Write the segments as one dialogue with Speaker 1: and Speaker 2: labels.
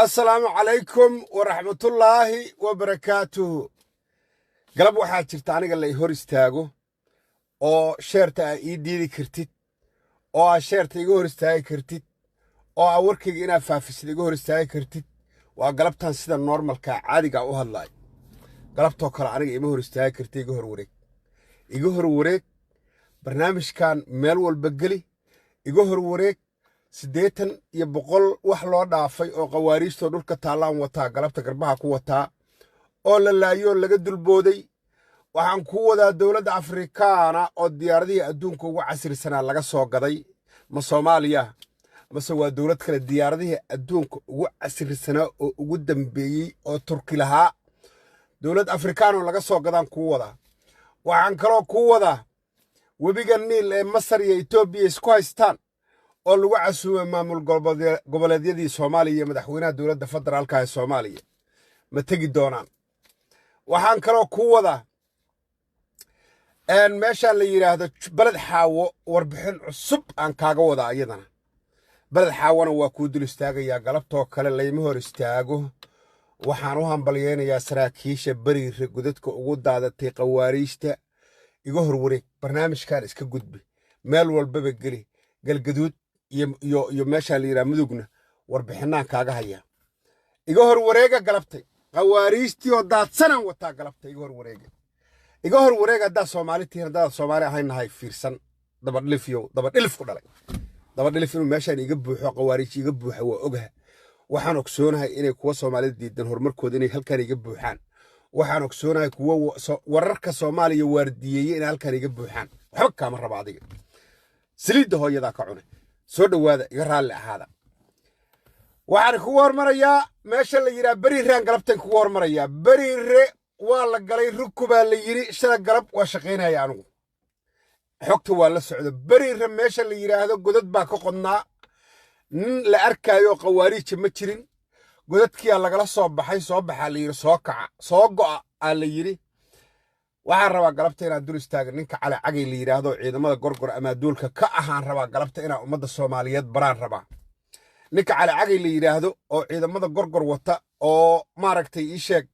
Speaker 1: السلام عليكم ورحمة الله وبركاته. قلب waxaa jirta aniga la hor istaago oo sheerta ay diidi kartid oo sheerta iga hor istaagi kartid oo warkayga inaad faafisid iga hor istaagi kartid waa galabtan sida normalka caadiga u hadlay galabtoo kale aniga ima hor istaagi kartid iga hor wareeg barnaamijkan meel walba gali iga hor wareeg 80 iyo 100 wax loo dhaafay oo qawaariisto dhulka taalaan wataa galabta garbaha ku wataa oo la laayo laga dulbooday waxaan ku wadaa dawladda Afrikaana oo diyaaradii adduunka ugu casrisanaa laga soo gaday ma Soomaaliya mase waa dawlad kale diyaaradii adduunka ugu casrisanaa oo ugu dambeeyay oo Turki lahaa dawlad Afrikaana laga soo gadaan ku wadaa waxaan kaloo ku wadaa webiga Niil ee Masar iyo Itoobiya isku haystaan oo lagu casuumay maamul goboleedyadii Soomaaliya iyo madaxweynaha dawladda federaalka ee Soomaaliya ma tagi doonaan waxaan kaloo ku wadaa meesha la yiraahdo balad xaawo warbixin cusub aan kaaga wadaa iyadana balad xaawana waa ku dul istaagaya galabtoo kale layma hor istaago waxaan u hambalyeeynaya saraakiisha bariir gudadka ugu daadatay qawaariista iga hor wareeg barnaamijkan iska gudbi meel walba gali galgaduud iyo meesha la yiraahdo mudugna warbixinaan kaaga haya iga hor wareega galabtay qawaariistii oo daadsanan wataa galabtay iga hor wareega da Soomaalitiin da Soomaali ahaynahay fiirsan dabadhilif ku dhalay dabadhilif inuu meeshaan iga buuxo qawaariis iga buuxa waa ogahay waxaan ogsoonahay inay kuwa Soomaalida diidan horumarkooda inay halkaan iga buuxaan waxaan ogsoonahay kuwa wararka Soomaaliya waardiyeeyay inay halkaan iga buuxaan waxba kama raba adiga saliida hooyada ka cunay soo dhawaada iga raali ahaada waxaan ku hormarayaa meesha la yiraahdo bariiraan galabtan ku hormarayaa bariire waa la galay rukuba la yiri shala galab waa shaqeynaya anigu xogta waa la socdo bariire meesha la yiraahdo godad baa ka qodnaa la arkayo qawaariij ma jirin godadkii laga soo baxay soo baxa la yiri soo kaca soo go'a la yiri waxaan rabaa galabta inaan dul istaago ninka cali cagay la yiraahdo ciidamada gorgor ama duulka ka ahaan rabaa galabta inaan ummadda Soomaaliyeed baraan rabaa ninka cali cagay la yiraahdo oo ciidamada gorgor wata oo maaragtay ii sheeg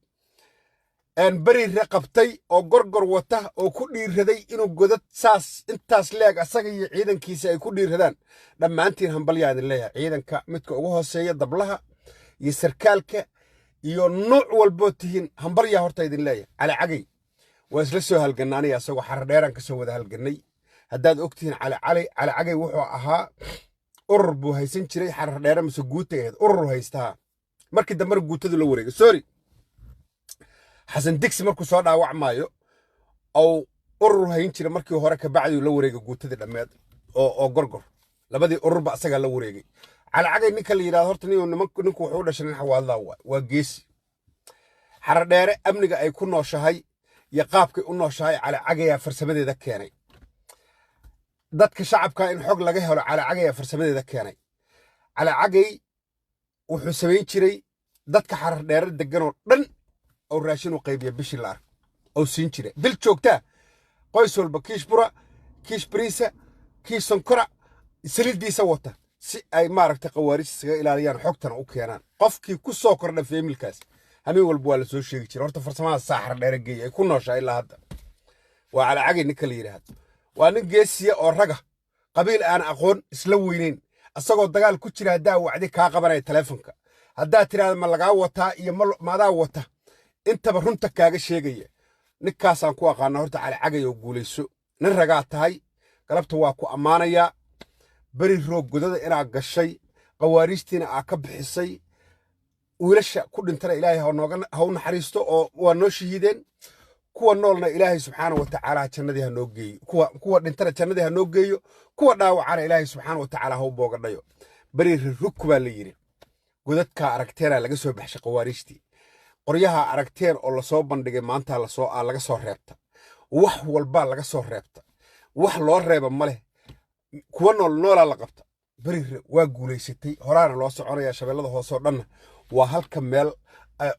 Speaker 1: bariire qabtay oo gorgor wata oo ku dhiiraday inuu godad saas intaas leeg asaga iyo ciidankiisa ay ku dhiiradaan dhammaantiin hambalyaad leeyahay ciidanka midka ugu hooseeya dablaha iyo sarkaalka iyo nooc walbo tihiin hambalyaa horta idin leeyahay cali cagay waa isla soo halganaanay asagoo xar dheeran ka soo wada halganay haddaad ogtihiin cali cagay wuxuu ahaa urur buu haysan jiray xar dheer mise guutageed urur haystaa markii dambe guutadu la wareegay sorry xasan digsi markuu soo dhaawacmaayo oo urur hayn jiray markii hore ka bacdi la wareegay guutadii dhameed oo gorgor labadii ururba asaga la wareegay cali cagay ninka la yiraahdo horta ninku wuxuu u dhashay nin xawaadla waa geesi xar dheere amniga ay ku nooshahay iyo qaabkay u nooshahay cali cagay farsamadeeda keenay dadka shacabka in xog laga helo cali cagay farsamadeeda keenay cali cagay wuxuu sameyn jiray dadka xarar dheer degan oo dhan oo raashin u qaybiya bishii la arko oo siin jiray bil joogta qoys walba kiish bura kiish bariisa kiish sonkora saliidiisa wata si ay maaragtay qawaariis isaga ilaaliyaan xogtana u keenaan qofkii ku soo kordha familkaas habeen walba waa la soo sheegi jiray horta farsamada saaxar dheer geeyay ku nooshaa ilaa hadda waa cali cagay ninka la yiraahdo waa nin geesiya oo raga qabiil aan aqoon isla weyneyn asagoo dagaal ku jira hadaa wacdi ka qabanay telefonka hadaa tiraado ma laga wataa iyo maadaa wata intaba runta kaaga sheegaya ninkaas aan ku aqaan horta cali cagay oo guuleyso nin raga tahay galabta waa ku amaanaya bari roog godada inaa gashay qawaariistina aa ka bixisay wiilasha ku dhintana ilaahay ha u naxariisto oo waa noo shahiideen kuwa noolna ilaahay subxaanahu wa ta'aala jannadii ha noo geeyo kuwa dhintana jannadii ha noo geeyo kuwa dhaawacana ilaahay subxaanahu wa ta'aala ha u boogadhayo bariir rukba la yiri godadka aragteena laga soo baxshay qawaariistii qoryaha aragteen oo la soo bandhigay maanta laga soo reebta wax walba laga soo reebta wax loo reeba male kuwa noolaa la qabta bariir waa guuleysatay horaana loo soconaya shabeellada hoose oo dhan waa halka meel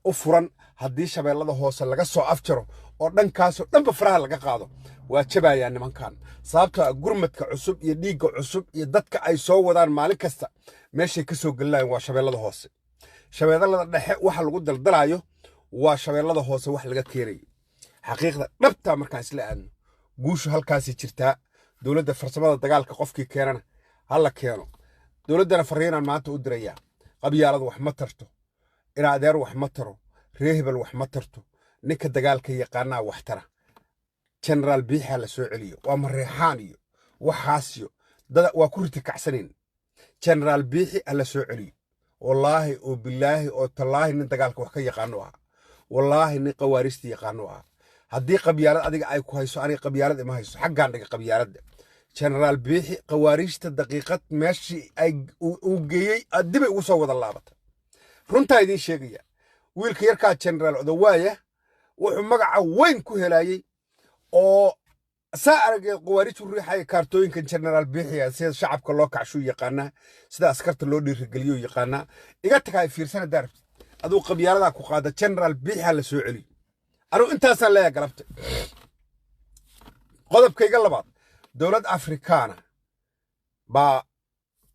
Speaker 1: u furan haddii shabeellada hoose laga soo afjaro oo dhankaasoo dhanba faraha laga qaado waa jabayaa nimankan sababtoo gurmadka cusub iyo dhiigga cusub iyo dadka ay soo wadaan maalin kasta meeshay ka soo galayaan waa shabeellada hoose shabeellada dhexe waxa lagu daldalayo waa shabeellada hoose wax laga keenayo xaqiiqda dhabta markaan isla aadno guushu halkaasi jirtaa dowladda farsamada dagaalka qofkii keenana hala keeno dowladdana fariinaan maanta u dirayaa qabyaaladu wax ma tarto ina adeer wax ma taro reehbel wax ma tarto ninka dagaalka yaqaanaa wax tara generaal biixa la soo celiyo waa mareexaan iyo waxaasiyo dad waa ku riti kacsanin generaal biixi alla soo celiyo wallaahi oo bilaahi oo tallaahi nin dagaalka wax ka yaqaano ah wallaahi nin qawaaristi yaqaano ah haddii qabyaalad adiga ay ku hayso aniga qabyaalad ima hayso xaggaan dhiga qabyaaladda generaal biixi qawaariista daqiiqad meeshii ay uu geeyey dibay ugu soo wada laabata runtaa idiin sheegaya wiilka yarkaa generaal odawaaya wuxuu magaca weyn ku helayey oo saa aragay qawaariij u riixaya kaartooyinkan generaal biixiya sida shacabka loo kacshu yaqaanaa sida askarta loo dhiirigeliyo yaqaanaa iga tagaa fiirsana daarabti aduu qabyaalada ku qaada generaal biixa la soo celiyo anuu intaasaan leeyahay galabta qodobkayga labaad dowlad afrikaana baa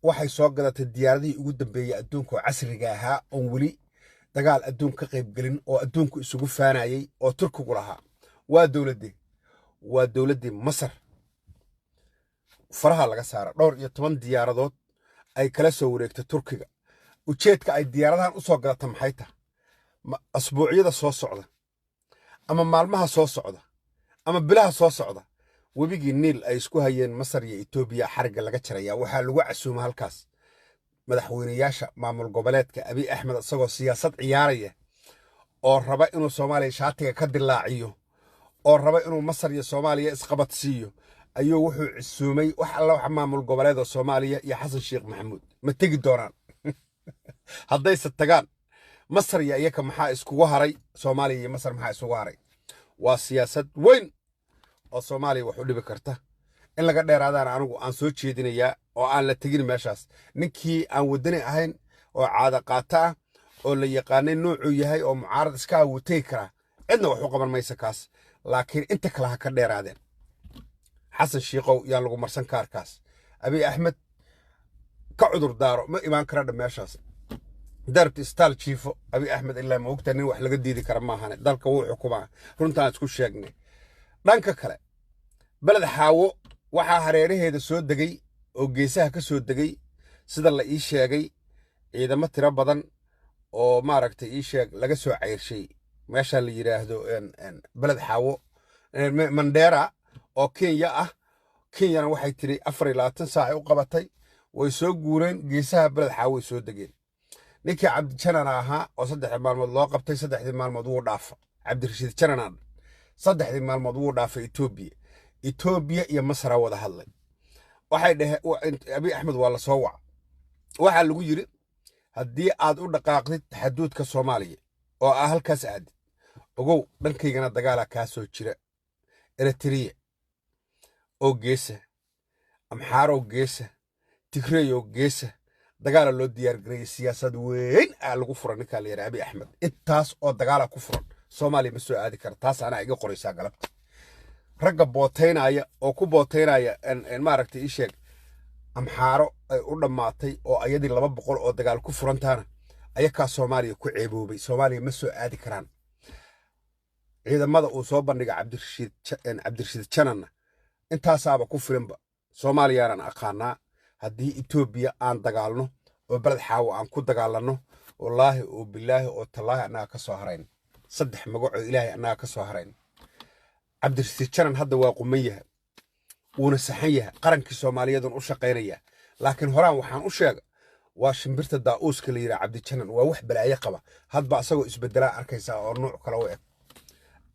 Speaker 1: waxay soo gadatay diyaaradihii ugu dambeeyey adduunka oo casriga ahaa oon weli dagaal adduun ka qaybgelin oo adduunku isugu faanayey oo turkigu lahaa waa dowladdii masar faraha laga saara dhowr iyo 10 diyaaradood ay kala soo wareegtay turkiga ujeedka ay diyaaradahan u soo gadata maxay tahay asbuucyada soo socda ama maalmaha soo socda ama bilaha soo socda webigii niil ay isku hayeen masar iyo etoobiya xariga laga jaraya waxaa lagu casuuma halkaas madaxweynayaasha maamul goboleedka abiy axmed isagoo siyaasad ciyaaraya oo raba inuu soomaaliya shaatiga ka dilaaciyo oo raba inuu masar iyo soomaaliya isqabadsiiyo ayuu wuxuu casuumay wax alla wax maamul goboleeda soomaaliya iyo xasan sheekh maxamuud ma tegi doonaan haddayse tagaan masar iyo iyaka maxaa iskugu haray soomaaliya iyo masar maxaa isugu haray waa siyaasad weyn oo soomaaliya wax u dhibi karta in laga dheeraadaan anigu aan soo jeedinayaa oo aan la tegin meeshaas ninkii aan wadani ahayn oo caada qaata ah oo la yaqaanay nuucuu yahay oo mucaarad iska awutay kara cidna wax u qaban maysa kaas laakiin inta kale ha ka dheeraadeen xasan shiiqow yaan lagu marsan kaarkaas abiy axmed ka cudur daaro ma imaan kara meeshaas darabti istaal jiifo abiy axmed ilaa ma ogta nin wax laga diidi kara maahane dalka wuu xukumaa runtaan isku sheegnay dhanka kale beled xaawo waxaa hareeraheeda soo degay oo geesaha ka soo degay sida la ii sheegay ciidamo tiro badan oo maaragtay ii sheeg laga soo cayrshay meesha la yiraahdo beled xaawo mandera oo Kenya ah Kenyana waxay tiri 24 saac u qabatay way soo guureen geesaha beled xaawo way soo degeen ninkii cabdi janan ahaa oo 3 maalmood loo qabtay 3 maalmood wuu dhaafa cabdirashiid janan 3 maalmood wuu dhaafay Ethiopia iyo Masar wada hadlay waxay dhaheen abiy axmed waa la soo wac waxa lagu yiri haddii aad u dhaqaaqdid xuduudka Soomaaliya oo halkaas aad ogow dhankaygana dagaala ka soo jira Eritrea oo geesa amxaaro geesa Tigray oo geesa dagaal loo diyaar gareeyay siyaasad weyn lagu furan ninka la yiraahdo abiy axmed intaas oo dagaal ku furan Soomaaliya ma soo aadi kara taas ana iga qoraysaa galabta ragga booteynaya oo ku booteynaya maaragtay ii sheeg amxaaro ay u dhamaatay oo ayadii 200 oo dagaal ku furantaana ayakaa Soomaaliya ku ceeboobay Soomaaliya ma soo aadi karaan ciidamada uu soo bandhigay cabdirashiid janana intaasaaba ku filanba Soomaaliyana aqaanaa haddii Ethiopia aan dagaalno oo balad xaawo aan ku dagaalano wallaahi oo bilaahi oo tallaahi annaga ka soo harayn 3 magaco ilaahay annaga ka soo harayn cabdirashiid janan hadda waa quman yahay wuuna saxan yahay qarankii Soomaaliyeed u shaqeynaya laakiin horaan waxaan u sheegay waa shimbirta daa'uuska la yiraahdo cabdi janan waa wax balaayo qaba hadba asagoo isbedela arkaysa oo nooc kale u eg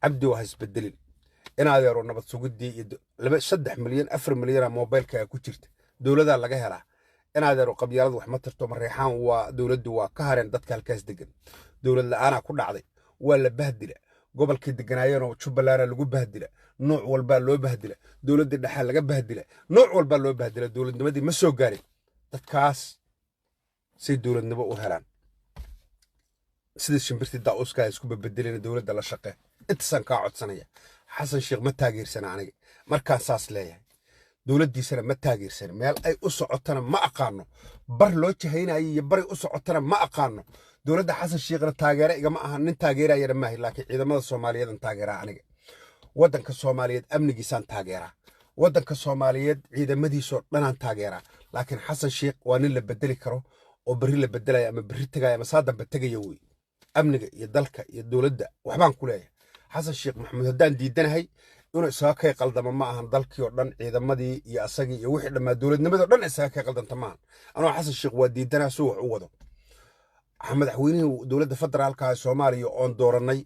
Speaker 1: cabdi waa isbedelin inaad yaro nabad sugidii iyo 3 milyan 4 milyan mobilka ku jirta dawladda laga helaa inaad yaro qabyaalad wax ma tarto mareexaan waa dawladdu waa ka hareen dadka halkaas degan dawlad la'aana ku dhacday waa la bahdila gobolka deganaayeen oo Jubbaland lagu bahdila nooc walba loo bahdila dawladda dhexe laga bahdila nooc walba loo bahdila dawladnimadii ma soo gaarin dadkaas si dawladnimo u helaan sida shimbirtii daa'uuska isku bedeleen dawladda la shaqee intasan ka codsanaya xasan sheekh ma taageersana aniga markaan saas leeyahay dawladdiisana ma taageersan meel ay u socotana ma aqaano bar loo jahaynayo iyo bari u socotana ma aqaano dowladda xasan sheekhna taageera igama aha nin taageerayana maahi laakiin ciidamada soomaaliyeedan taageeraa aniga waddanka soomaaliyeed amnigiisaan taageeraa waddanka soomaaliyeed ciidamadiisoo dhanaan taageeraa laakiin xasan sheekh waa nin la bedeli karo oo berri la bedelaya ama berri tegaya ama saa dambe tegaya wey amniga iyo dalka iyo dowladda waxbaan ku leeyahay xasan sheekh maxamuud haddaan diidanahay inuu isaga kay qaldama ma ahan dalkii oo dhan ciidamadii iyo asagii iyo wixii dhammaa dowladnimadii oo dhan isaga kay qaldanta maahan anoo xasan sheekh waa diidanaa suu wax u wado madaxweynihii dowladda federaalka ee soomaaliya oon doorannay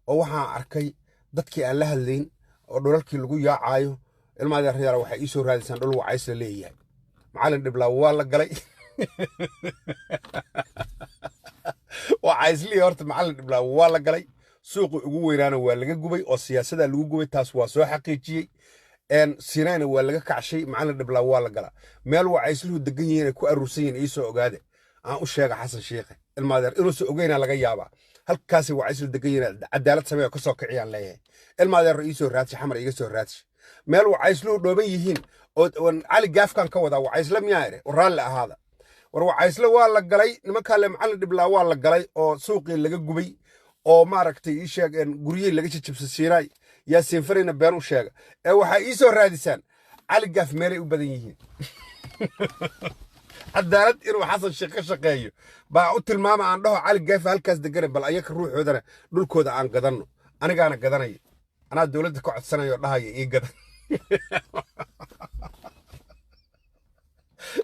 Speaker 1: oo waxaan arkay dadkii aan la hadlayn oo dhulalkii lagu yaacaayo ilmaadii aryaala waxay ii soo raadisaan dhul wacays la leeyahay macallin dhiblaawo waa la galay wacayslii horta macallin dhiblaawo waa la galay suuqi ugu weynaana waa laga gubay oo siyaasadda lagu gubay taas waa soo xaqiijiyey sinayna waa laga kacshay macallin dhiblaawo waa la galaa meel wacaysluhu degan yihiin ay ku aruursan yihiin iisoo ogaade aan u sheega xasan sheekhe ilmaadeer inuusan ogeynaa laga yaabaa halkaasi wacayslu degan yihiin cadaalad samee oo ka soo kiciyaan leeyahay ilmaadeer iisoo raadsi xamar iga soo raadsi meel wacaysluhu dhooban yihiin oo cali gaafkan ka wadaa wacaysle miyaa ere raalli ahaada war wacaysle waa la galay nimankaale macallin dhiblaawo waa la galay oo suuqii laga gubay oo maaragtay ii sheegeen guryihii laga jajabsa siinaay yaasiin farayna been u sheega ee waxaa ii soo raadisaan cali gaaf meelay u badan yihiin cadaalad inuu xasan sheekh ka shaqeeyo baa u tilmaama aan dhaho cali gaaf halkaas degane bal ayaka ruuxoodana dhulkooda aan gadanno anigaana gadanaya anaa dowladda ka codsanayo dhahaya ii gadan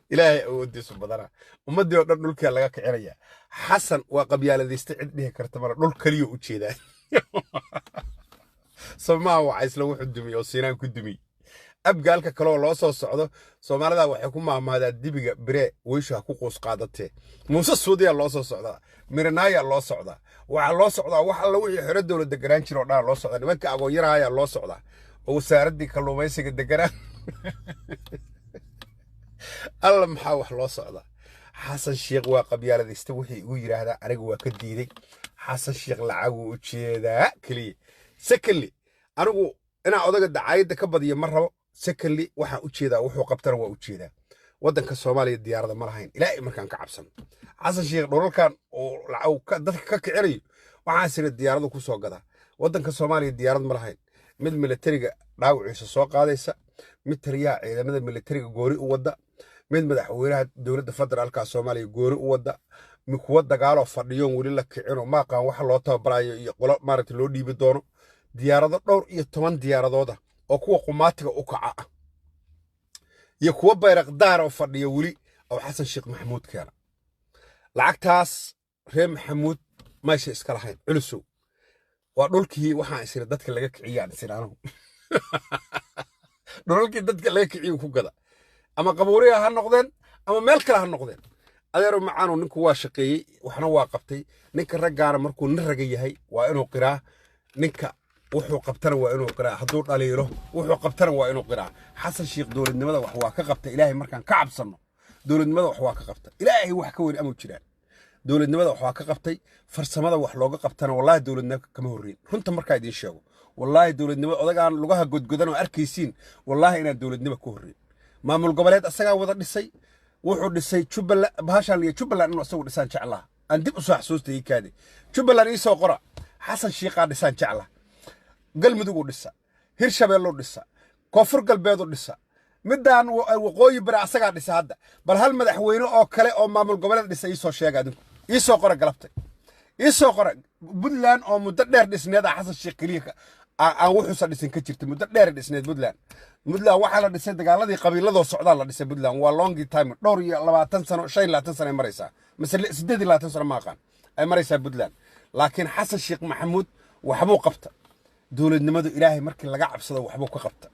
Speaker 1: ilaahay awoodiisu badana ummaddii oo dhan dhulkaa laga kicinaya xasan waa qabyaaladaysta cid dhihi karta mara dhul kaliya u jeedaa somaa wacaysla wuxuu dumiyey oo siinaan ku dumiyey abgaalka kaleoo loo soo socdo soomaalida waxay ku maamaadaa dibiga biree weysha ku quus qaadatee muuse suudiyaa loo soo socdaa miranaayaa loo socdaa waxaa loo socdaa wax alla wixii xero dowlad deganaan jira oo dhan loo socdaa nimanka agoonyarahayaa loo socdaa oo wasaaraddii kalluumaysiga deganaa alla maxaa wax loo socdaa xasan sheekh waa qabyaaladaysta wixii igu yidhaahdaa aniga waa ka diiday xasan sheekh lacaguu u jeedaa keliya secondly anigu inaa odaga dacaayadda ka badiyo ma rabo secondly waxaan u jeedaa wuxuu qabtana waa u jeedaa waddanka soomaaliya diyaarada ma lahayn ilaahay markaan ka cabsano xasan sheekh dhulalkan oo dadka ka kicinayo waxaan sira diyaaradu ku soo gadaa waddanka soomaaliya diyaarad ma lahayn mid militariga dhaawiciisa soo qaadaysa mid taliyaha ciidamada militariga goori u wadda mid madaxweynaha dowladda federaalka soomaaliya goori u wadda kuwa dagaaloo fadhiyoon weli la kicino maaqaan waxa loo tababarayo iyo qolo maaragta loo dhiibi doono diyaarado dhowr iyo 10 diyaaradooda oo kuwa qumaatiga u kaca ah iyo kuwa bayrakdaar oo fadhiya weli oo xasan sheekh maxamuud keena lacagtaas reer maxamuud meesha iska lahayn culusow waa dhulkii waxaan isiri dadka laga kiciyaan sinaanahu dhulkii dadka laga kiciyo ku gada ama qabuuriga ha noqdeen ama meel kale ha noqdeen adeero macaanu ninku waa shaqeeyey waxna waa qabtay ninka raggaana markuu nin raga yahay waa inuu qiraa ninka wuxuu qabtana waa inuu qiraa hadduu dhaliilo wuxuu qabtana waa inuu qiraa xasan sheekh dowladnimada wax waa ka qabta ilaahay markaan ka cabsano dowladnimada wax waa ka qabta ilaahay wax ka weyn ama jiraan dowladnimada wax waa ka qabtay farsamada wax looga qabtana wallahi dowladnimada kama horreyn runta markaa idiin sheego wallahi dowladnimada odagaan lugaha godgodan oo arkaysiin wallahi inaan dowladnimo ka horreyn maamul goboleed asagaa wada dhisay wuxuu dhisay Jubbaland bahashan iyo Jubbaland inuu asagu dhisaan jeclaa aan dib u soo xasuustay kaadi Jubbaland ii soo qora xasan sheekh dhisaan jeclaa galmudug u dhisa hirshabelle u dhisa koonfur galbeed u dhisa midaan waqooyi bari asagaa dhisa hadda bal hal madaxweyne oo kale oo maamul goboleed dhisa ii soo sheega adinku ii soo qora galabtay ii soo qora Puntland oo muddo dheer dhisneed xasan sheekh kaliya aan wuxuu dhisan ka jirtay muddo dheer dhisneed Puntland waxaa la dhisay dagaaladii qabiiladoo socdaan la dhisay Puntland waa long time dhowr iyo 20 sano 25 sano ay maraysaa mas'ala 28 sano ma aqaan ay maraysaa Puntland laakiin xasan sheekh maxamuud waxbuu qabta dowladnimadu ilaahay markii laga cabsado waxbuu ka qabta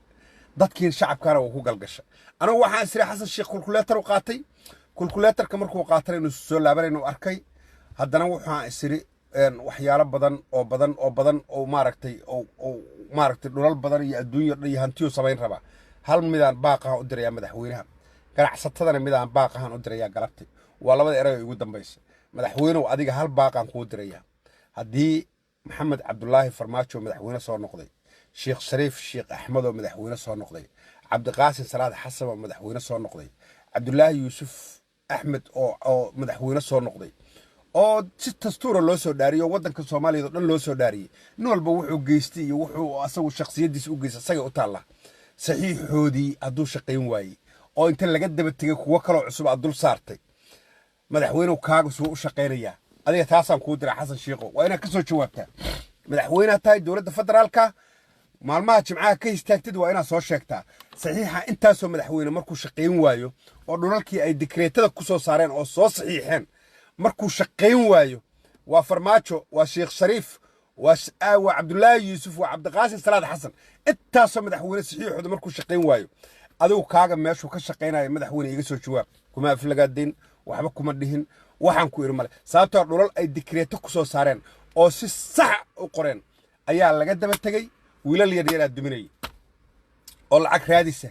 Speaker 1: dadkii shacabkana uu ku galgasha anigu waxaan isri xasan sheekh kulkuleetar u qaatay kulkuleetarka markuu qaatay inuu soo laabanay inuu arkay haddana waxaan isri waxyaalo badan oo maaragtay dhulal badan iyo adduunyo iyo hantiyo samayn raba hal midaan baaqahan u diraya madaxweynaha ganacsatadana midaan baaqahan u diraya galabtay waa labada eray ugu dambaysa madaxweynuhu adiga hal baaqan kuu diraya haddii maxamed cabdullaahi farmaajo madaxweyne soo noqday sheekh shariif sheekh axmed oo madaxweyne soo noqday cabdiqaasim salaad xasan oo madaxweyne soo noqday cabdullaahi yuusuf axmed oo madaxweyne soo noqday oo si dastuura loo soo dhaariyo waddanka Soomaaliya oo dhan loo soo dhaariyay nin walba wuxuu geystay iyo wuxuu asagu shakhsiyadiisa u geystay asaga u taala saxiixoodii hadduu shaqayn waayey oo inta laga daba tegay kuwa kale cusub aad dul saartay madaxweynuhu kaaga soo u shaqaynayaa adiga taasaan kuu diray xasan shiiqo waa inaad ka soo jawaabtaa madaxweynaha tahay dowladda federaalka maalmaha jimcaha ka istaagtid waa inaad soo sheegtaa saxiixa intaasoo madaxweyne markuu shaqayn waayo oo dhulalkii ay dikreetada ku soo saareen oo soo saxiixeen markuu shaqayn waayo waa farmaajo waa sheekh shariif waa cabdullaahi yuusuf waa cabdiqaasim salaad xasan intaasoo madaxweyne saxiixooda markuu shaqayn waayo adigu kaaga meeshuu ka shaqaynayo madaxweyne iga soo jawaab kuma aflagaadayn waxba kuma dhihin waxaan ku iri male sababtoo dhulal ay dikreeto ku soo saareen oo si sax u qoreen ayaa laga daba tegay wiilal yaryar duminayay oo lacag raadisa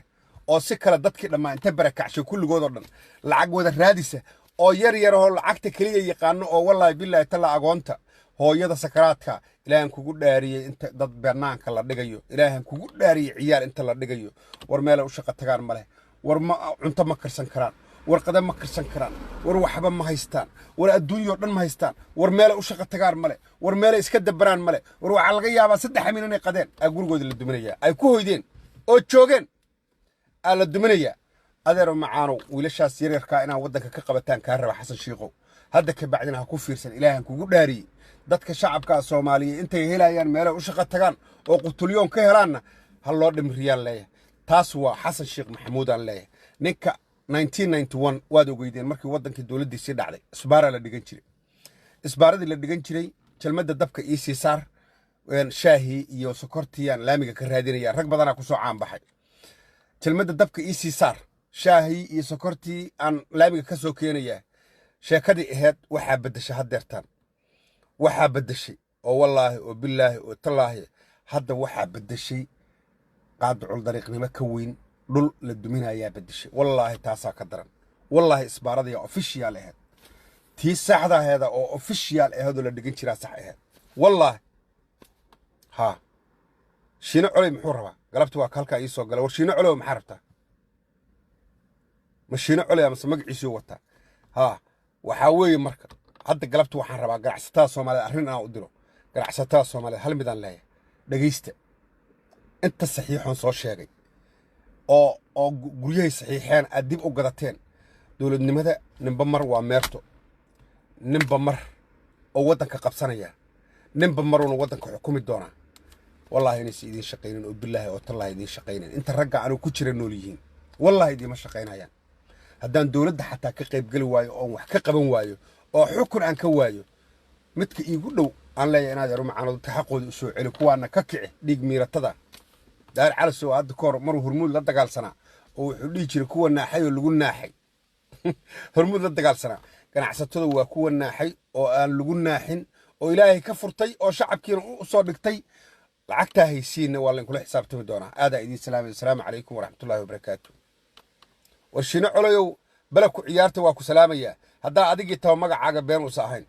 Speaker 1: oo si kala dadkii dhammaan inta barakacshay kulligood oo dhan lacag wada raadisa oo yar oo lacagta kaliya yaqaano oo wallahi billahi tala agoonta hooyada sakaraadka ilaahan kugu dhaariyay inta dad banaanka la dhigayo ilaahan kugu dhaariyay ciyaar inta la dhigayo war meel u shaqo tagaan male war ma cunto ma karsan karaan war qadam ma karsan karaan war waxba ma haystaan war adduunyo dhan ma haystaan war meel u shaqo tagaan male war meel iska dabaraan male war waxa laga yaabaa 3 amiin inay qadeen ay gurigooda la duminaya ay ku hoydeen oo joogeen ala duminaya adeero macaano wiilashaas yaryarka inaan waddanka ka qabataan ka raba xasan shiiqo hadda ka bacdina ha ku fiirsan ilaahan kugu dhaariyay dadka shacabka Soomaaliyeed intay helayaan meel u shaqo tagaan oo qutulyoon ka helaana hal loo dhimriyaan leeyahay taas waa xasan shiiq maxamuud aan leeyahay ninka 1991 waad ogeydeen markii waddankii dawladdiisii dhacday isbaara la dhigan jiray isbaaradii la dhigan jiray jalmada dabka EC saar shaahi iyo sokortiyaan laamiga ka raadinaya rag badan ku soo caan baxay jalmada dabka EC saar shaahi iyo sokortii aan laamiga ka soo keenaya sheekadii ahayd waxa bedeshay hadeertan waxa bedeshay oo wallaahi oo billaahi oo tallaahi hadda waxa bedeshay qaadcul dariiqnimo ka weyn dhul la duminayaa bedeshay wallaahi taasaa ka daran wallaahi isbaaradii official ahayd tii saxda ahayd oo official ahayd oo la dhigan jiraa sax ahayd wallaahi ha shiino culay muxuu rabaa galabta waa halka ii soo galay war shiino culay maxaa rabtaa ma shiino culay ama magaciisu wata ha waxa weeye marka hadda galabta waxaan rabaa ganacsatada Soomaaliyeed arrin aan u diro ganacsatada Soomaaliyeed hal mid aan leeyahay dhageysta inta saxiixoon soo sheegay oo guryahay saxiixeen aad dib u gadateen dawladnimada ninba mar waa meerto ninba mar oo waddanka qabsanaya ninba mar oo waddanka xukumi doona wallahi inay idin shaqeyneen oo billahi oo tallahi idin shaqeyneen inta ragga aanu ku jira nool yihiin wallahi idin ma shaqeynayaan haddaan dawladda xataa ka qayb gali waayo oo wax ka qaban waayo oo xukun aan ka waayo midka iigu dhow aan leeyahay inaad yaro macaanado taxaqooda u soo celi kuwaana ka kici dhiig miiratada daar calaso hadda koor maruu hormuud la dagaalsanaa oo wuxuu dhigi jiray kuwa naaxay oo lagu naaxay hormuud la dagaalsanaa ganacsatada waa kuwa naaxay oo aan lagu naaxin oo ilaahay ka furtay oo shacabkiina u soo dhigtay lacagta haysiina waa la kula xisaabtami doonaa aada idin salaamay assalaamu calaykum waraxmatullaahi wabarakaatuh warshino culayow bala ku ciyaarta waa ku salaamaya haddaa adigii taw magacaaga been u saahayn